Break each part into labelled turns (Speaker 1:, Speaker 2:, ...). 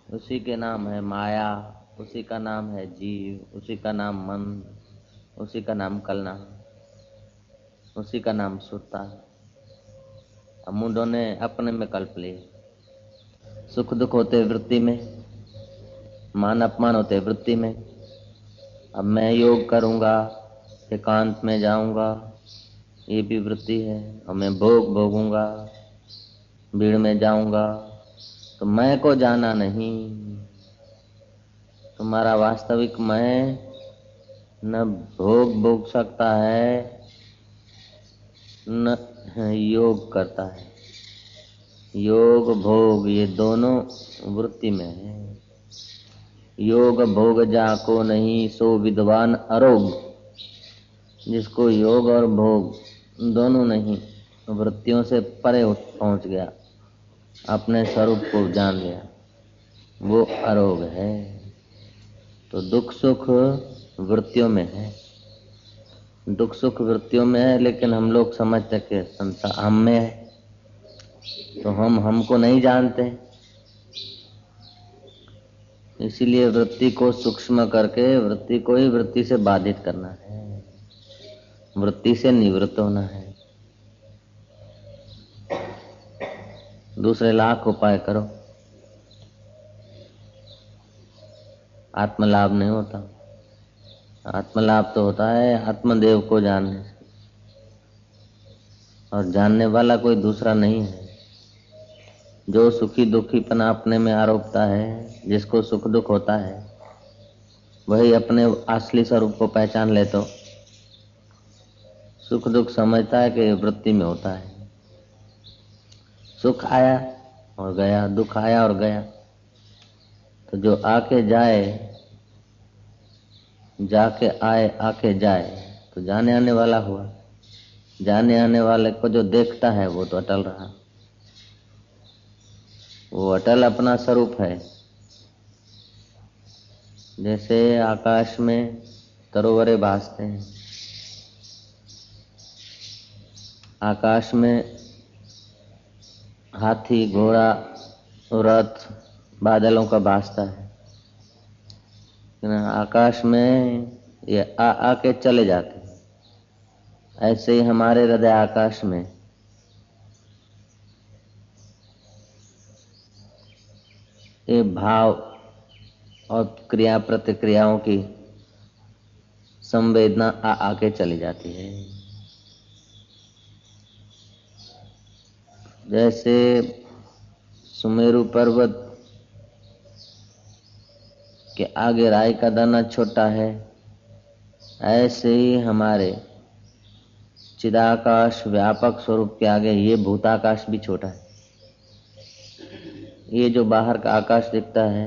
Speaker 1: उसी के नाम है माया, उसी का नाम है जीव, उसी का नाम मन, उसी का नाम कलना, उसी का नाम सुरता। अब मुंडों ने अपने में कल्प लिए। सुख दुख होते वृत्ति में, मान अपमान होते वृत्ति में। अब मैं योग करूंगा, एकांत में जाऊंगा, ये भी वृत्ति है। और मैं भोग भोगूंगा, भीड़ में जाऊंगा, तो मैं को जाना नहीं। तुम्हारा वास्तविक मैं न भोग भोग सकता है न योग करता है। योग भोग ये दोनों वृत्ति में है। योग भोग जाको नहीं सो विद्वान अरोग। जिसको योग और भोग दोनों नहीं, वृत्तियों से परे पहुंच गया, अपने स्वरूप को जान लिया, वो अरोग है। तो दुख सुख वृत्तियों में है, दुख सुख वृत्तियों में है, लेकिन हम लोग समझते कि संसार हम में है, तो हम हमको नहीं जानते। इसीलिए वृत्ति को सूक्ष्म करके वृत्ति को ही वृत्ति से बाधित करना है, वृत्ति से निवृत्त होना है। दूसरे लाख उपाय करो, आत्मलाभ नहीं होता। आत्मलाभ तो होता है आत्मदेव को जानने से, और जानने वाला कोई दूसरा नहीं है। जो सुखी दुखीपना अपने में आरोपता है, जिसको सुख दुख होता है, वही अपने असली स्वरूप को पहचान ले तो सुख दुख समझता है कि वृत्ति में होता है। सुख आया और गया, दुख आया और गया। तो जो आके जाए, जाके आए, आके जाए, तो जाने आने वाला हुआ। जाने आने वाले को जो देखता है वो तो अटल रहा, वो अटल अपना स्वरूप है। जैसे आकाश में तरोवरे भासते हैं, आकाश में हाथी घोड़ा रथ बादलों का भासता है, आकाश में ये आके चले जाते हैं। ऐसे ही हमारे हृदय आकाश में ये भाव और क्रिया प्रतिक्रियाओं की संवेदना आके चली जाती है। जैसे सुमेरु पर्वत के आगे राई का दाना छोटा है, ऐसे ही हमारे चिदाकाश व्यापक स्वरूप के आगे ये भूताकाश भी छोटा है। ये जो बाहर का आकाश दिखता है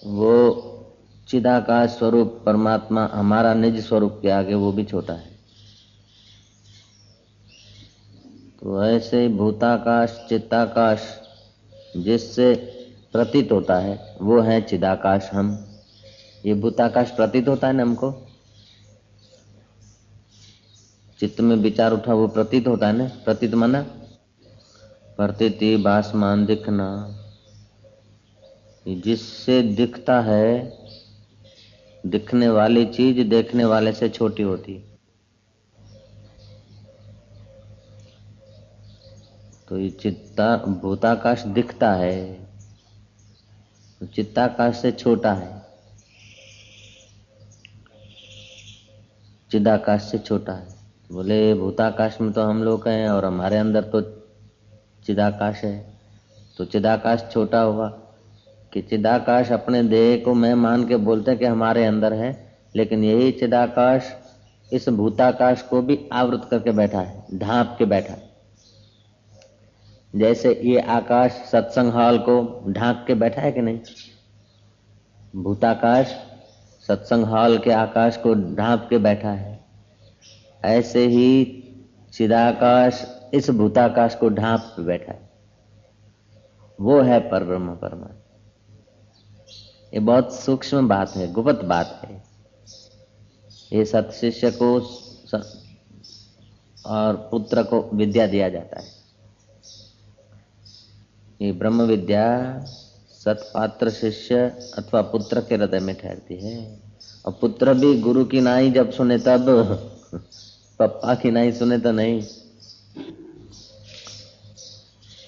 Speaker 1: वो चिदाकाश स्वरूप परमात्मा हमारा निज स्वरूप के आगे वो भी छोटा है। तो ऐसे ही भूताकाश चित्ताकाश जिससे प्रतीत होता है वो है चिदाकाश हम। ये भूताकाश प्रतीत होता है ना हमको, चित्त में विचार उठा वो प्रतीत होता है ना। प्रतीत माना प्रतीति भासमान दिखना, जिससे दिखता है, दिखने वाली चीज देखने वाले से छोटी होती है। तो ये चित्ता भूताकाश दिखता है, चित्ताकाश से छोटा है, चिदाकाश से छोटा है। बोले भूताकाश में तो हम लोग हैं और हमारे अंदर तो चिदाकाश है, तो चिदाकाश छोटा हुआ कि चिदाकाश अपने देह को मैं मान के बोलते कि हमारे अंदर है, लेकिन यही चिदाकाश इस भूताकाश को भी आवृत करके बैठा है, ढांप के बैठा है। जैसे ये आकाश सत्संग हॉल को ढांक के बैठा है कि नहीं, भूताकाश सत्संग हॉल के आकाश को ढांप के बैठा है। ऐसे ही चिदाकाश इस भूताकाश को ढांप के बैठा है, वो है परब्रह्म परमात्मा। ये बहुत सूक्ष्म बात है, गुप्त बात है। ये सत शिष्य को और पुत्र को विद्या दिया जाता है। ये ब्रह्म विद्या सत्पात्र शिष्य अथवा पुत्र के हृदय में ठहरती है। और पुत्र भी गुरु की नाई जब सुने तब, पप्पा की नाई सुने तो नहीं।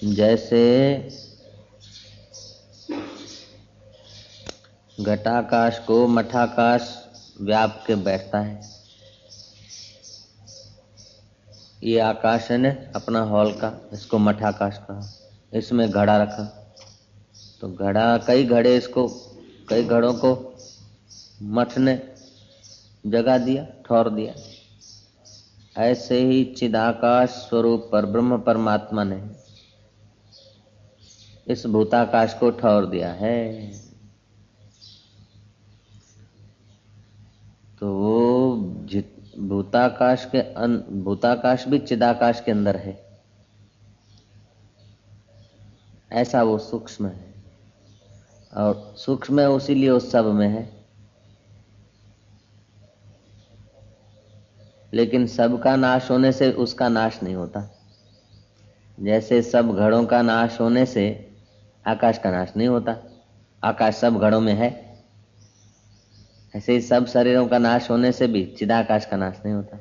Speaker 1: जैसे घटाकाश को मठाकाश व्याप के बैठता है, ये आकाश है न अपना हॉल का, इसको मठाकाश कहा। इसमें घड़ा रखा तो घड़ा, कई घड़े, इसको कई घड़ों को मठ ने जगा दिया, ठौर दिया। ऐसे ही चिदाकाश स्वरूप पर ब्रह्म परमात्मा ने इस भूताकाश को ठौर दिया है। तो वो भूताकाश भी चिदाकाश के अंदर है, ऐसा वो सूक्ष्म है। और सूक्ष्म है उसीलिए उस सब में है। लेकिन सबका नाश होने से उसका नाश नहीं होता। जैसे सब घड़ों का नाश होने से आकाश का नाश नहीं होता, आकाश सब घड़ों में है, ऐसे ही सब शरीरों का नाश होने से भी चिदाकाश का नाश नहीं होता।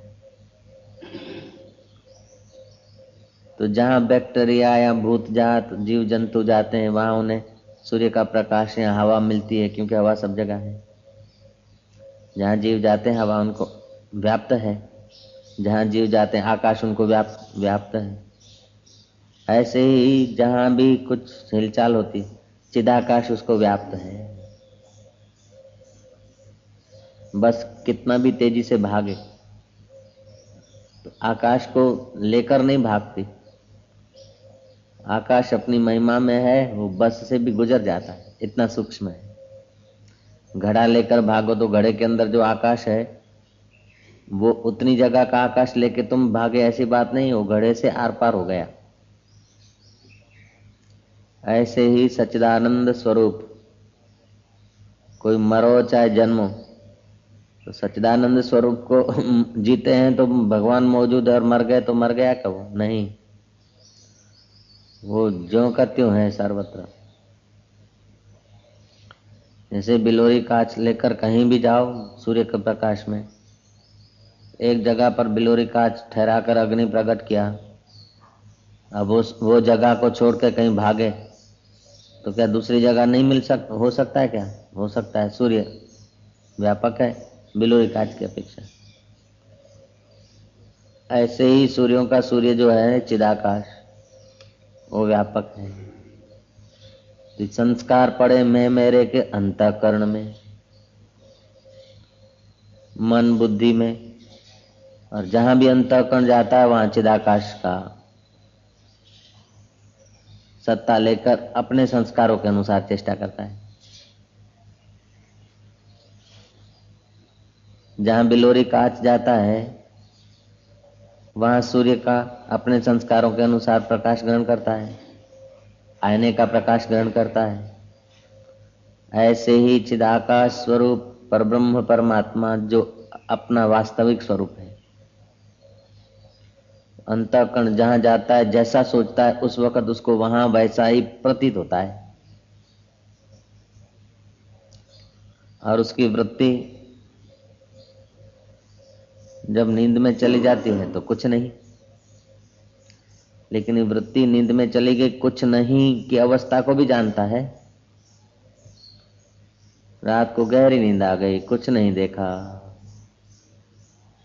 Speaker 1: तो जहाँ बैक्टीरिया या भूत जात जीव जंतु जाते हैं वहां उन्हें सूर्य का प्रकाश या हवा मिलती है, क्योंकि हवा सब जगह है। जहाँ जीव जाते हैं हवा उनको व्याप्त है, जहाँ जीव जाते हैं आकाश उनको व्याप्त है। ऐसे ही जहाँ भी कुछ हिलचाल होती चिदाकाश उसको व्याप्त है। बस कितना भी तेजी से भागे तो आकाश को लेकर नहीं भागती। आकाश अपनी महिमा में है, वो बस से भी गुजर जाता है, इतना सूक्ष्म है। घड़ा लेकर भागो तो घड़े के अंदर जो आकाश है वो उतनी जगह का आकाश लेके तुम भागे, ऐसी बात नहीं, वो घड़े से आर पार हो गया। ऐसे ही सच्चिदानंद स्वरूप, कोई मरो चाहे जन्मो, तो सच्चिदानंद स्वरूप को जीते हैं तो भगवान मौजूद है, और मर गए तो मर गया कब? नहीं, वो ज्यों का त्यों है सर्वत्र। जैसे बिलोरी कांच लेकर कहीं भी जाओ सूर्य के प्रकाश में, एक जगह पर बिलोरी कांच ठहराकर अग्नि प्रकट किया, अब वो जगह को छोड़ के कहीं भागे तो क्या दूसरी जगह नहीं हो सकता है? क्या हो सकता है? सूर्य व्यापक है बिलोरी कांच की अपेक्षा। ऐसे ही सूर्यों का सूर्य जो है चिदाकाश, वो व्यापक है। तो संस्कार पड़े मैं मेरे के अंतःकरण में, मन बुद्धि में, और जहां भी अंतःकरण जाता है वहां चिदाकाश का सत्ता लेकर अपने संस्कारों के अनुसार चेष्टा करता है। जहां बिलोरी कांच जाता है वहां सूर्य का अपने संस्कारों के अनुसार प्रकाश ग्रहण करता है, आईने का प्रकाश ग्रहण करता है। ऐसे ही चिदाकाश स्वरूप परब्रह्म परमात्मा जो अपना वास्तविक स्वरूप है, अंतःकरण जहां जाता है जैसा सोचता है उस वक्त उसको वहां वैसा ही प्रतीत होता है, और उसकी वृत्ति जब नींद में चली जाती है तो कुछ नहीं, लेकिन वृत्ति नींद में चली गई कुछ नहीं की अवस्था को भी जानता है। रात को गहरी नींद आ गई, कुछ नहीं देखा,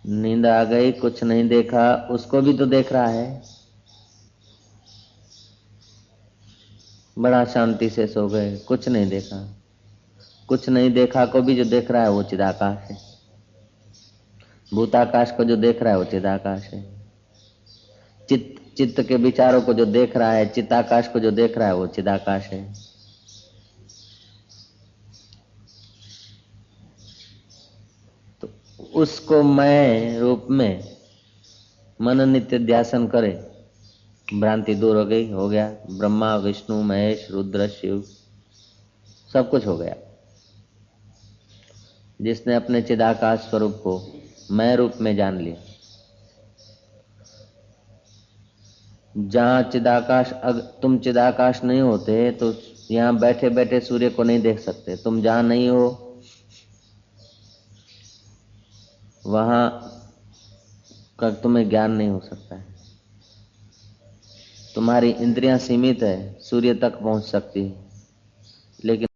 Speaker 1: नींद आ गई, कुछ नहीं देखा, उसको भी तो देख रहा है। बड़ा शांति से सो गए, कुछ नहीं देखा, कुछ नहीं देखा को भी जो देख रहा है वो चिदाकाश है। भूताकाश को जो देख रहा है वो चिदाकाश है। चित्त के विचारों को जो देख रहा है, चित्ताकाश को जो देख रहा है वो चिदाकाश है। तो उसको मैं रूप में मन नित्य ध्यासन करे, भ्रांति दूर हो गई, हो गया। ब्रह्मा विष्णु महेश रुद्र शिव सब कुछ हो गया। जिसने अपने चिदाकाश स्वरूप को मैं रूप में जान लिया, जहाँ चिदाकाश, अगर तुम चिदाकाश नहीं होते तो यहाँ बैठे बैठे सूर्य को नहीं देख सकते। तुम जहाँ नहीं हो वहाँ का तुम्हें ज्ञान नहीं हो सकता है। तुम्हारी इंद्रियां सीमित है, सूर्य तक पहुंच सकती है, लेकिन